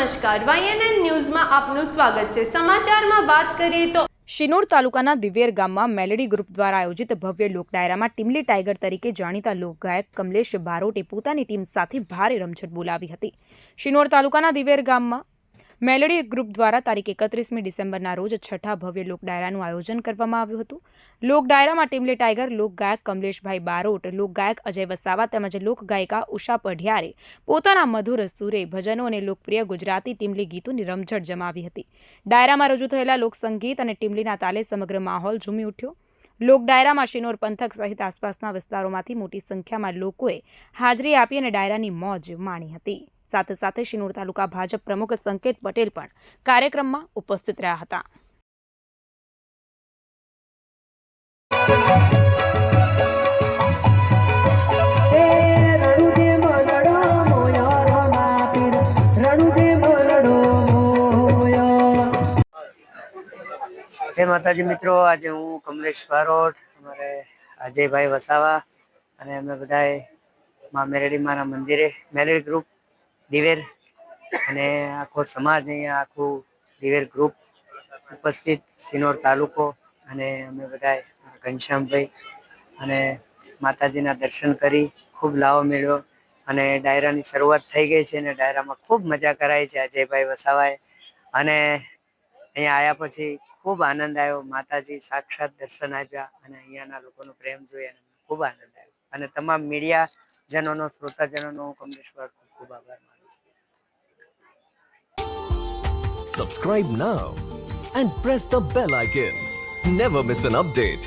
નમસ્કાર, YNN ન્યૂઝમાં આપનું સ્વાગત છે। સમાચારમાં વાત કરીએ તો શિનોર તાલુકાના દિવેર ગામમાં મેલેડી ગ્રુપ દ્વારા આયોજિત ભવ્ય લોક ડાયરામાં ટીમલી ટાઈગર તરીકે જાણીતા લોકગાયક કમલેશ બારોટે પોતાની ટીમ સાથે ભારે રમઝટ બોલાવી હતી। શિનોર તાલુકાના દિવેર ગામમાં મેલેડી ગ્રુપ દ્વારા તારીખ 31મી ડિસેમ્બરના રોજ છઠ્ઠા ભવ્ય લોક ડાયરાનું આયોજન કરવામાં આવ્યું હતું। લોક ડાયરામાં ટીમલી ટાઈગર, લોકગાયક કમલેશભાઈ બારોટ, લોકગાયક અજય વસાવા તેમજ લોકગાયિકા ઉષા પઢિયારે પોતાના મધુર સુરે ભજનો અને લોકપ્રિય ગુજરાતી ટીમલી ગીતોની રમઝટ જમાવી હતી। ડાયરામાં રજૂ થયેલા લોકસંગીત અને ટીમલીના તાલે સમગ્ર માહોલ ઝૂમી ઉઠ્યો। લોક ડાયરામાં શિનોર પંથક સહિત આસપાસના વિસ્તારોમાંથી મોટી સંખ્યામાં લોકોએ હાજરી આપી અને ડાયરાની મોજ માણી હતી। સાથે સાથે શિનોર તાલુકા ભાજપ પ્રમુખ સંકેત પટેલ પણ કાર્યક્રમમાં ઉપસ્થિત રહ્યા હતા। जय माताजी मित्रों, आज हूँ कमलेश बारोट, अमरे अजयभाई वसावा अने अमे बधाए मां मेलडी माना मंदिरे मेलडी ग्रुप दिवेर अने आखो समाज अहींया आखू दिवेर ग्रुप उपस्थित सिनोर तालुको अने अमे बधाए घनश्यामभाई अने माताजीना दर्शन करी खूब लाभो मेळव्यो अने डायरानी शरूआत थई गई छे अने डायरामां खूब मजा कराई छे अजयभाई वसावाए अने अहींया आया पछी खूब आनंद आयो। माताजी साक्षात दर्शन आप्या अने अहींयाना लोकोनो प्रेम जोई अने खूब आनंद आयो अने तमाम मीडिया जनोनो श्रोताजनोनो कमलेश पर खूब आभार मानु छुं। Subscribe now and press the bell icon. Never miss an update.